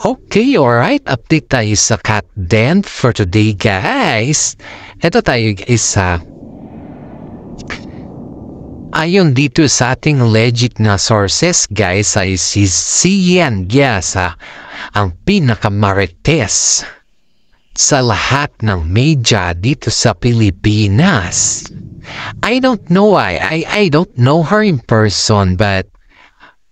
Okay, alright. Update tayo sa cat den for today, guys. Ito tayo, guys, ayon dito sa ating legit na sources, guys, ay si Sian Gyasa ang pinakamarites sa lahat ng media dito sa Pilipinas. I don't know I don't know her in person, but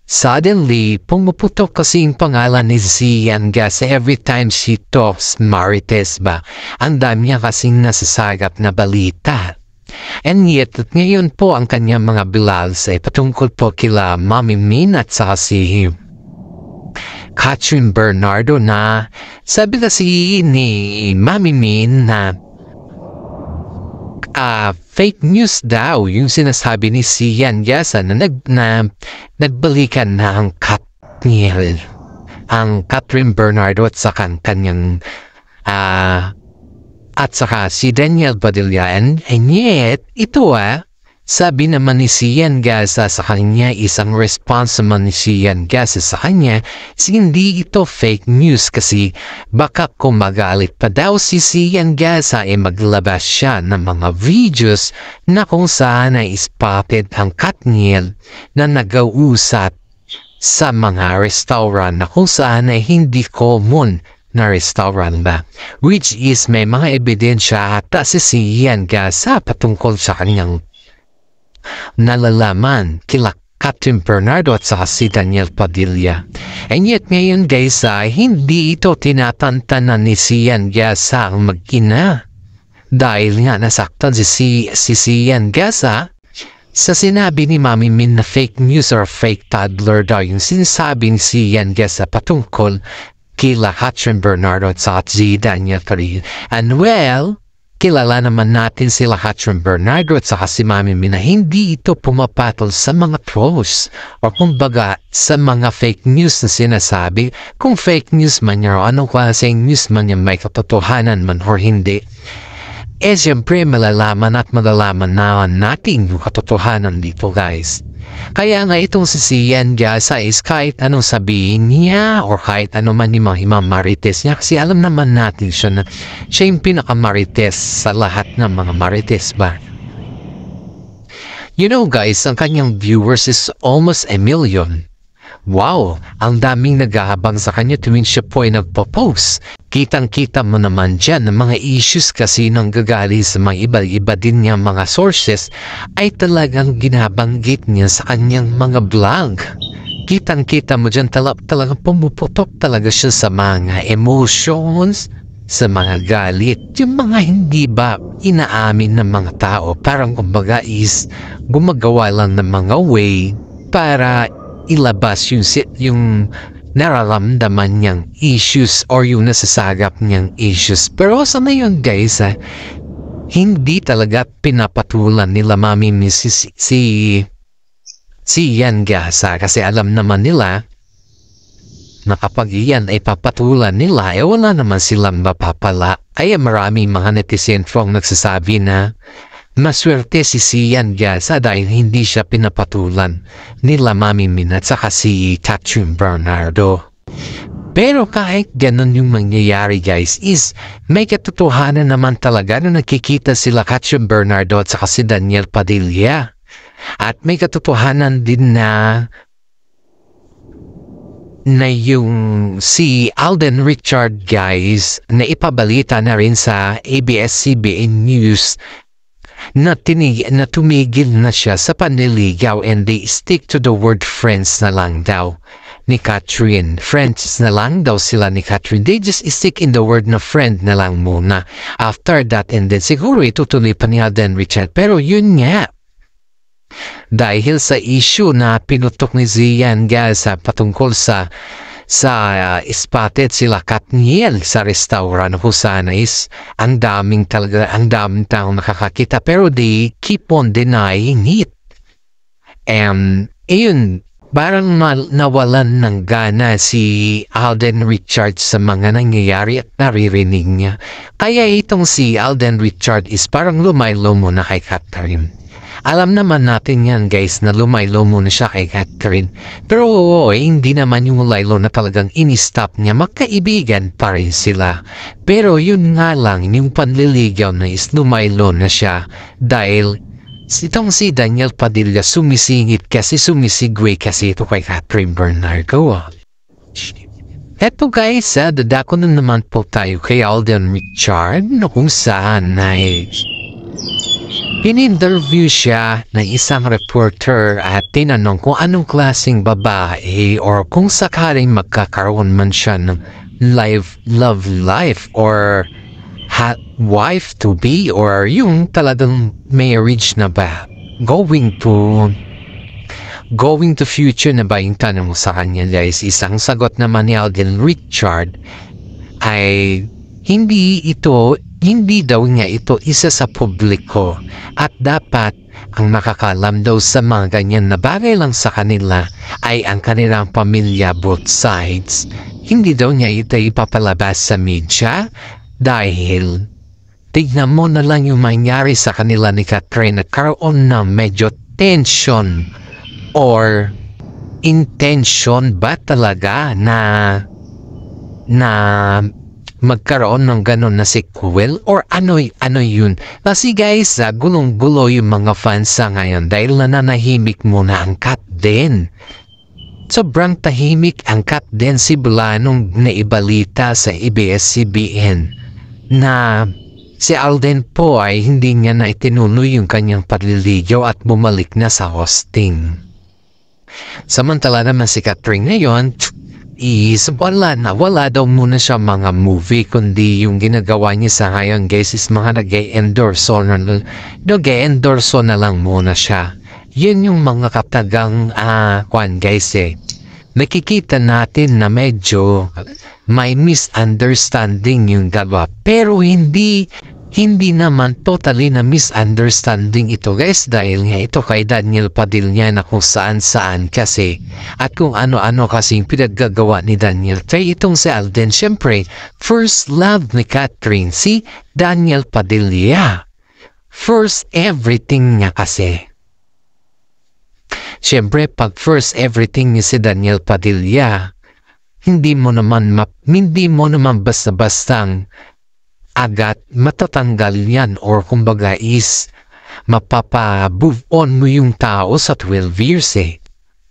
suddenly, pumuputok kasi yung pangalan ni Sian Gyasa every time she talks Marites ba. Ang dami niya kasing nasasagap na balita. And yet, ngayon po ang kanyang mga blogs ay patungkol po kila Mami Min at saka si Catherine Bernardo na sabi kasi ni Mami Min na fake news daw yung sinasabi ni Sian Gyasa na nagbalikan na ang Katniel, ang Catherine Bernardo at saka kanyang at saka si Daniel Padilla. And yet ito sabi naman ni Sian Gyasa sa kanya, isang response naman ni Sian Gyasa sa kanya, hindi ito fake news kasi baka kung magalit pa daw si Sian Gyasa ay maglabas siya ng mga videos na kung saan ay spotted ang Katniel na nag-uusap sa mga restaurant na kung saan ay hindi common na restaurant ba, which is may mga ebidensya ata si Sian Gyasa patungkol sa kanyang nalalaman kila Catherine Bernardo at saka si Daniel Padilla. And yet ngayon, guys, hindi ito tinatantanan ni Sian Gyasa ang mag-ina dahil nga nasaktan si Sian Gyasa sa sinabi ni Mami Min na fake news or fake toddler daw yung sinasabi ni Sian Gyasa patungkol kila Catherine Bernardo at saka si Daniel Padilla. And well, kilala naman natin sila Catherine Bernardo at saka si Mami Min na hindi ito pumapatol sa mga trolls o kumbaga sa mga fake news na sinasabi. Kung fake news man yan o anong klaseng news man yan, may katotohanan man o hindi, siyempre malalaman at malalaman na natin yung katotohanan dito, guys. Kaya nga itong si Sian Gyasa is kahit anong sabihin niya or kahit ano man yung mga marites niya, kasi alam naman natin siya na siya yung pinakamarites sa lahat ng mga marites ba. You know, guys, ang kanyang viewers is almost 1 million. Wow, ang daming naghahabang sa kanya tuwing siya po ay nagpo-post. Kitang-kita mo naman dyan ng mga issues kasi nang gagali sa mga iba-iba din niya mga sources ay talagang ginabanggit niya sa kanyang mga vlog. Kitang-kita mo dyan talagang pumuputok talaga siya sa mga emotions, sa mga galit. Yung mga hindi ba inaamin ng mga tao, parang kumbaga is gumagawa lang ng mga way para ilabas yung nararamdaman niyang issues or yung nasasagap niyang issues. Pero sa ngayon, guys, hindi talaga pinapatulan nila Mami Min si Sian Gyasa kasi alam naman nila na kapag iyan ay papatulan nila, wala naman silang mapapala. Kaya maraming mga netizen ang nagsasabi na maswerte si Sian Gyasa dahil hindi siya pinapatulan nila Mami Min at saka si Catherine Bernardo. Pero kahit ganun yung mangyayari, guys, is may katotohanan naman talaga na nakikita sila Catherine Bernardo at saka si Daniel Padilla. At may katotohanan din na yung si Alden Richard, guys, na ipabalita na rin sa ABS-CBN News na tumigil na siya sa panliligaw and they stick to the word friends na lang daw ni Catherine. Friends na lang daw sila ni Catherine. They just stick in the word na friend na lang muna. After that, and then siguro itutuloy pa ni Alden Richard. Pero yun nga, dahil sa issue na pinutok ni Sian Gyasa patungkol sa spotted sila Katniel sa restaurant kung saan is ang daming taong nakakakita pero they keep on denying it. And ayun, parang nawalan ng gana si Alden Richard sa mga nangyayari at naririnig niya. Kaya itong si Alden Richard is parang lumaylo muna kay Catherine. Alam naman natin yan guys na lumaylo muna siya kay Catherine. Pero hindi naman yung laylo na talagang in-stop niya. Magkaibigan pa rin sila. Pero yun nga lang, yung panliligaw na is lumaylo na siya. Dahil itong si Daniel Padilla sumisingit kasi sumisigway kasi ito kay Catherine Bernardo. Eto guys, dadako na naman po tayo kay Alden Richard na kung saan na in-interview siya ng isang reporter at tinanong kung anong klaseng babae or kung sakaling magkakaroon man siya ng love life or wife to be or yung talagang marriage na ba going to future na ba yung tanong mo sa kanya guys. Isang sagot naman ni Alden Richard ay hindi daw niya ito isa sa publiko at dapat ang makakalam daw sa mga ganyan na bagay lang sa kanila ay ang kanilang pamilya both sides. Hindi daw niya ito ipapalabas sa media dahil tignan mo na lang yung mangyari sa kanila ni Catherine, nagkaroon ng medyo tension or intention ba talaga na magkaroon ng ganon na sequel or ano yun. Kasi guys, gulong-gulo yung mga fans sa ngayon dahil nananahimik muna ang Kat din. Sobrang tahimik ang Kat din simula nung naibalita sa ABS-CBN na si Alden po ay hindi niya na itinuloy yung kanyang pagliligaw at bumalik na sa hosting. Samantala naman si Catherine ngayon, wala daw muna siya mga movie kundi yung ginagawa niya sa ngayon guys is mga nag-endorse na lang muna siya. Yun yung mga katagang guys nakikita natin na medyo may misunderstanding yung dalawa pero hindi naman totally na misunderstanding ito guys dahil nga ito kay Daniel Padilla na kung saan kasi at kung ano-ano kasing pinaggagawa ni Daniel kay itong si Alden. Syempre first love ni Catherine si Daniel Padilla, first everything niya kasi. Syempre pag first everything ni si Daniel Padilla hindi mo naman basta-bastang agad matatanggal yan or kumbaga is mapapa-move on mo yung tao sa 12 years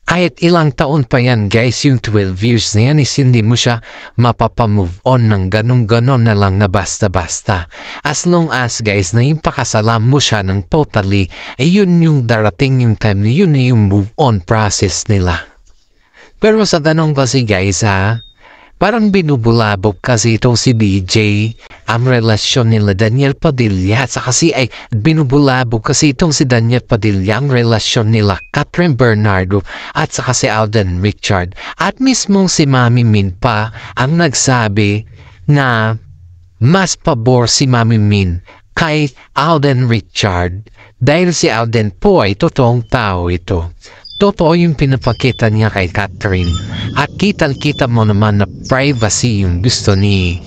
Kahit ilang taon pa yan guys, yung 12 years na yan is hindi mo siya mapapa-move on ng ganon-ganon na lang na basta-basta. As long as guys na yung pakasalam mo siya ng totally, yun yung darating yung time na yun na yung move on process nila. Pero sa ganun kasi guys parang binubulabog kasi itong si DJ ang relasyon nila Daniel Padilla at kasi ay binubulabog kasi itong si Daniel Padilla ang relasyon nila Catherine Bernardo at saka si Alden Richard at mismong si Mami Min pa ang nagsabi na mas pabor si Mami Min kay Alden Richard dahil si Alden po ay totoong tao ito. Totoo yung pinapakita niya kay Catherine at kitang-kita mo naman na privacy yung gusto ni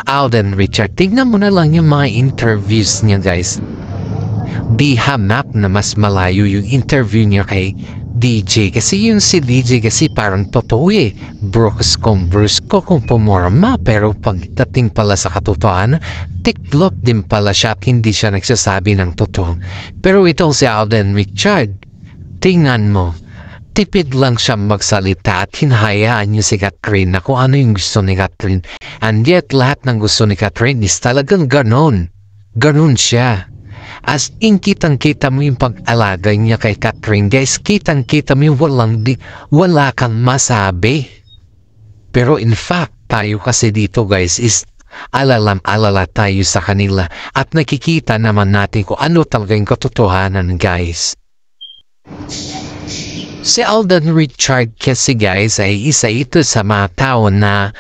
Alden Richard. Tignan mo na lang yung mga interviews niya guys. Di hamak na mas malayo yung interview niya kay DJ kasi yung si DJ kasi parang totoo brusko kung pumorma pero pagdating pala sa katotohanan tiklop din pala siya at hindi siya nagsasabi ng totoo. Pero itong si Alden Richard, tingnan mo, tipid lang siya magsalita at hinahayaan niya si Catherine na kung ano yung gusto ni Catherine. And yet, lahat ng gusto ni Catherine is talagang ganon. Ganon siya. As in, kitang-kita mo yung pag-alagay niya kay Catherine. Guys, kitang-kita mo yung wala kang masabi. Pero in fact, tayo kasi dito guys is alala tayo sa kanila. At nakikita naman natin kung ano talaga yung katotohanan guys. Si Alden Richard kasi guys ay isa ito sa mga tao na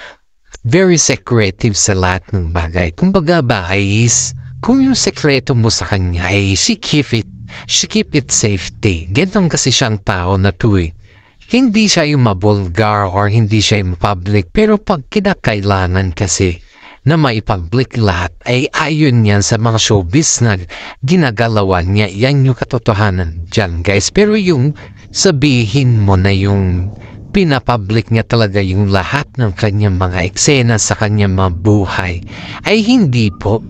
very secretive sa lahat ng bagay. Kumbaga ba is kung yung sekreto mo sa kanya ay she keep it safety. Ganun kasi siyang tao na hindi siya yung mabulgar or hindi siya yung public pero pag kinakailangan kasi na maipag-public lahat ay ayon yan sa mga showbiz na ginagalawan niya. Yan yung katotohanan dyan guys. Pero yung sabihin mo na yung pinapublic niya talaga yung lahat ng kanyang mga eksena sa kanyang mga buhay ay hindi po.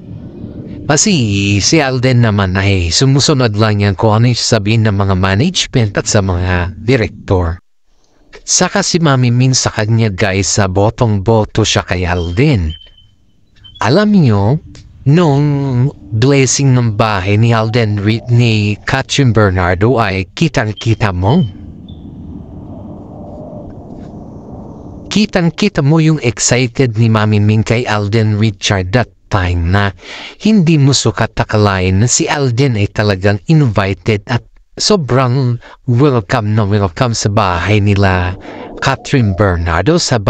Kasi si Alden naman ay sumusunod lang yan kung ano yung sabihin ng mga management at sa mga director. Saka si Mami Min sa kanya guys, sa botong-boto siya kay Alden. Alam niyo, nung blessing ng bahay ni Alden Reed ni Katrin Bernardo ay kitang-kita mo. Kitang-kita mo yung excited ni Mami Min kay Alden Richard that time na hindi mo sukat akalain na si Alden ay talagang invited at sobrang welcome sa bahay nila Katrin Bernardo sa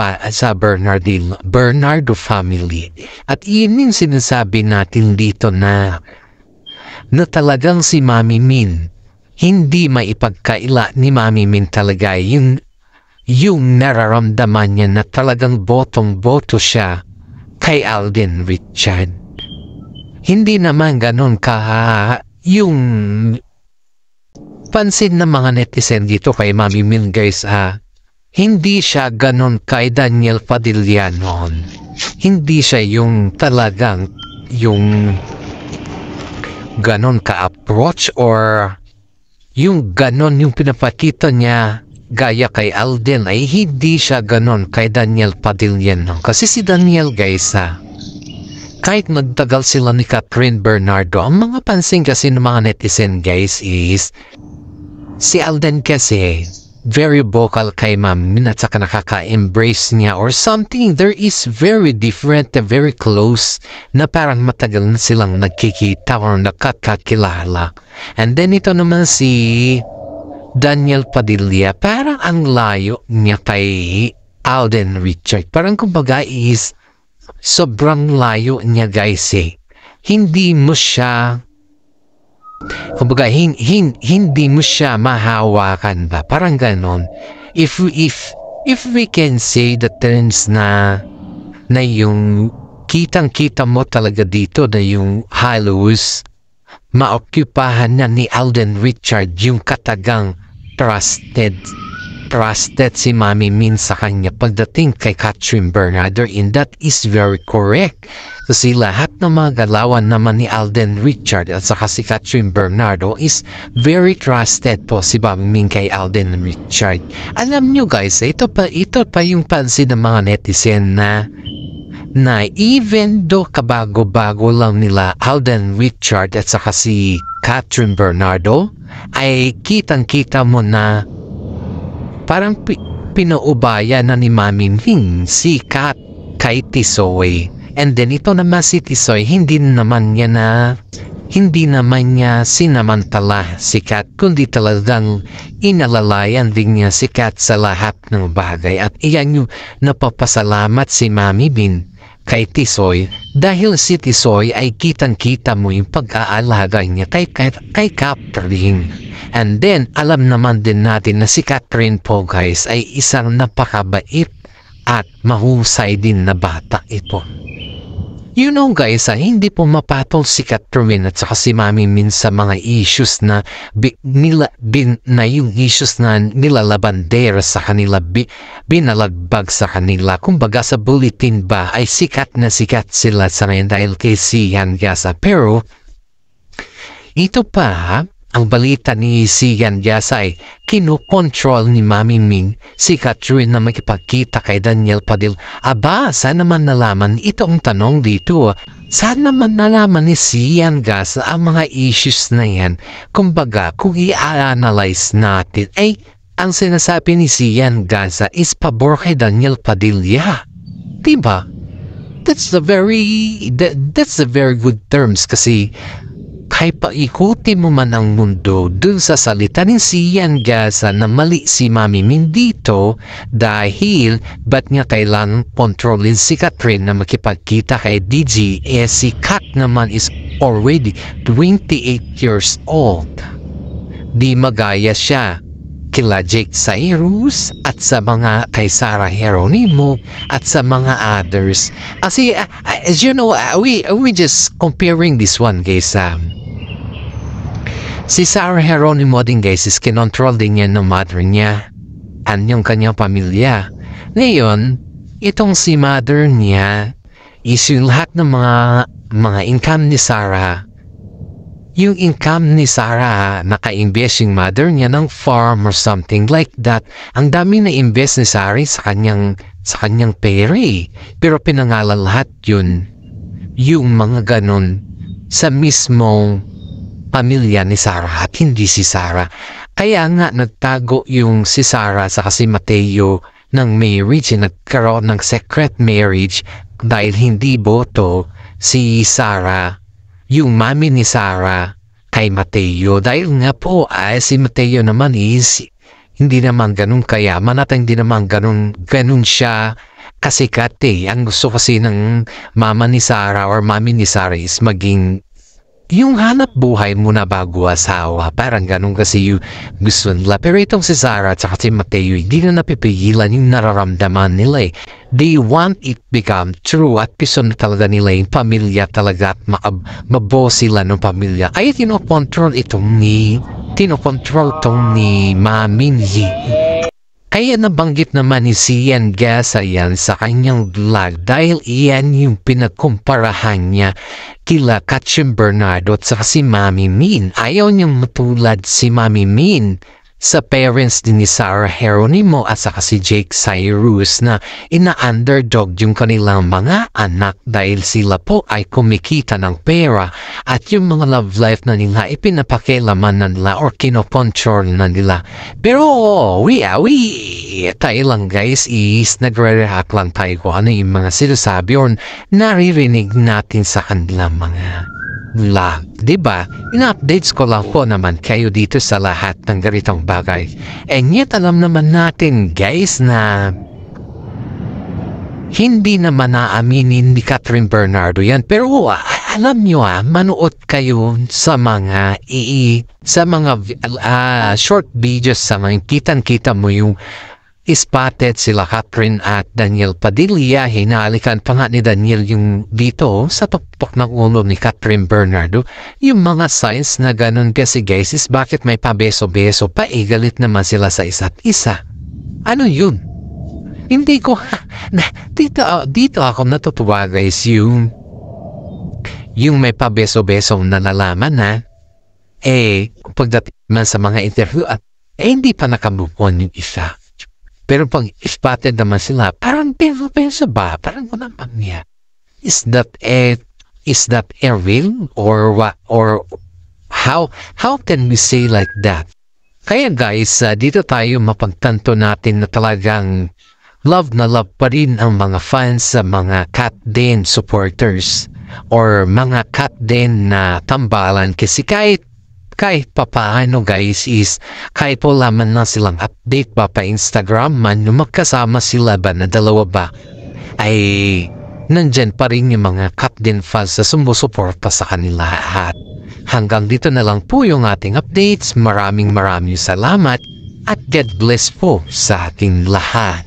Bernardo family. At yun yung sinasabi natin dito na talagang si Mami Min hindi maipagkaila ni Mami Min talaga yung nararamdaman niya na talagang botong-boto siya kay Alden Richard. Hindi naman ganon yung pansin ng mga netizen dito kay Mami Min guys. Hindi siya ganon kay Daniel Padilla noon. Hindi siya yung talagang yung ganon ka-approach or yung ganon yung pinapakita niya gaya kay Alden ay hindi siya ganon kay Daniel Padilla noon. Kasi si Daniel guys kahit magtagal sila ni Katrin Bernardo, ang mga pansin kasi ng mga netizen guys is si Alden kasi very vocal kay Mami Min at saka nakaka-embrace niya or something. There is very different, very close na parang matagal na silang nagkikita or nakakakilala. And then ito naman si Daniel Padilla, parang ang layo niya kay Alden Richard. Parang kumbaga is sobrang layo niya guys Hindi mo siya kumbaga hindi mo siya mahawakan ba, parang ganon. If we can say the terms na yung kitang-kita mo talaga dito na yung halos maokupahan na ni Alden Richard yung katagang trusted si Mami Min sa kanya pagdating kay Katrin Bernardo, and that is very correct. Kasi lahat ng mga galawan naman ni Alden Richard at saka si Katrin Bernardo is very trusted po si Mami Min kay Alden Richard. Alam nyo guys, ito pa yung pansin ng mga netizen na even though kabago-bago lang nila Alden Richard at saka si Katrin Bernardo, ay kitang-kita mo na parang pinuubaya na ni Mami Min si Kat kay Tisoy. And then ito naman si Tisoy, hindi naman niya sinamantala si Kat, kundi talagang inalalayan din niya si Kat sa lahat ng bagay. At iyan yung napapasalamat si Mami Min kay Tisoy dahil si Tisoy ay kitang-kita mo yung pag-aalaga niya kay Katrin. And then alam naman din natin na si Katrin po guys ay isang napakabait at mahusay din na bata ito. You know guys, hindi po mapatol si Katrin at saka si Mami Min sa mga issues na yung issues na nilalabandera sa kanila, binalagbag sa kanila. Kumbaga sa bulletin ba ay sikat na sikat sila sa ngayon dahil kay Sian Gasa. Pero ito pa, ang balita ni Sian Gasa ay kinukontrol ni Mami Min si Katrin na makipagkita kay Daniel Padilla. Aba, saan naman nalaman itong tanong dito? Saan naman nalaman ni Sian Gasa ang mga issues na yan? Kumbaga, kung i-analyze natin, ay ang sinasabi ni Sian Gasa is pabor kay Daniel Padilla. Diba? That's the very good terms kasi kahit paikuti mo man ang mundo dun sa salita ni Sian Gasa na mali si Mami Min dito dahil ba't niya kailangang kontrolin si Katrin na makipagkita kay DJ si Kat naman is already 28 years old. Di magaya siya kila Jake Cyrus at sa mga kay Sarah Geronimo at sa mga others. Kasi as you know, we just comparing this one guys. Si Sarah Geronimo din guys is kinontrol din niya ng mother niya at yung kanyang pamilya. Ngayon, itong si mother niya is yung lahat ng mga income ni Sarah. Yung income ni Sarah, naka-invest yung mother niya ng farm or something like that. Ang dami na invest ni Sarah sa kanyang pera eh. Pero pinangalan lahat yun, yung mga ganon, sa mismong pamilya ni Sarah at hindi si Sarah. Kaya nga nagtago yung si Sarah sa si Mateo ng marriage, nagkaroon ng secret marriage dahil hindi boto si Sarah, yung mami ni Sarah, kay Mateo. Dahil nga po si Mateo naman is hindi naman ganun kayaman at hindi naman ganun siya kasikat eh. Ang gusto kasi ng mama ni Sarah or mami ni Sarah is maging yung hanap buhay muna bago asawa. Parang ganun kasi yung gusto nila. Pero itong si Sarah at si Mateo, hindi na napipigilan yung nararamdaman nila eh. They want it become true at piso na talaga nila yung pamilya talaga at maboss sila ng pamilya. Kaya tinokontrol itong ni Mami ni. Kaya nabanggit naman ni Sian Gasa yan sa kanyang vlog dahil iyan yung pinagkumparahan niya kila Katchim Bernardo at saka si Mami Min. Ayaw niyang matulad si Mami Min sa parents din ni Sarah Geronimo at saka si Jake Cyrus na ina-underdog yung kanilang mga anak dahil sila po ay kumikita ng pera at yung mga love life na nila ipinapakilaman na nila or kinokontrol na nila. Pero tayo lang guys is nagre-react lang tayo kung ano yung mga sinasabi or naririnig natin sa kanilang mga vlog, diba? In-updates ko lang po naman kayo dito sa lahat ng ganitong bagay. And yet alam naman natin guys na hindi naman naaminin ni Kathryn Bernardo yan. Pero alam nyo manood kayo sa mga short videos sa mga kitang-kita mo yung spotted sila Kathryn at Daniel Padilla. Hinalikan pa nga ni Daniel yung dito sa tupok ng ulo ni Kathryn Bernardo. Yung mga signs na ganun kasi guys is bakit may pabeso-beso pa galit naman sila sa isa't isa. Ano yun? Hindi ko dito ako natutuwa guys yung may pabeso-beso na nalaman na pagdating man sa mga interview at hindi pa nakamove on yung isa. Pero pag spotted naman sila, parang pensa ba? Parang ano naman niya? Is that a real or what? Or how can we say like that? Kaya guys, dito tayo mapagtanto natin na talagang love na love pa rin ang mga fans sa mga Kat Den supporters or mga Kat Den na tambalan kasi kahit papaano guys is kahit wala man na silang update pa Instagram man yung magkasama sila ba na dalawa ba ay nandyan pa rin yung mga Kat Den fans sa sumusuporta sa kanila. At hanggang dito na lang po yung ating updates. Maraming salamat at God bless po sa ating lahat.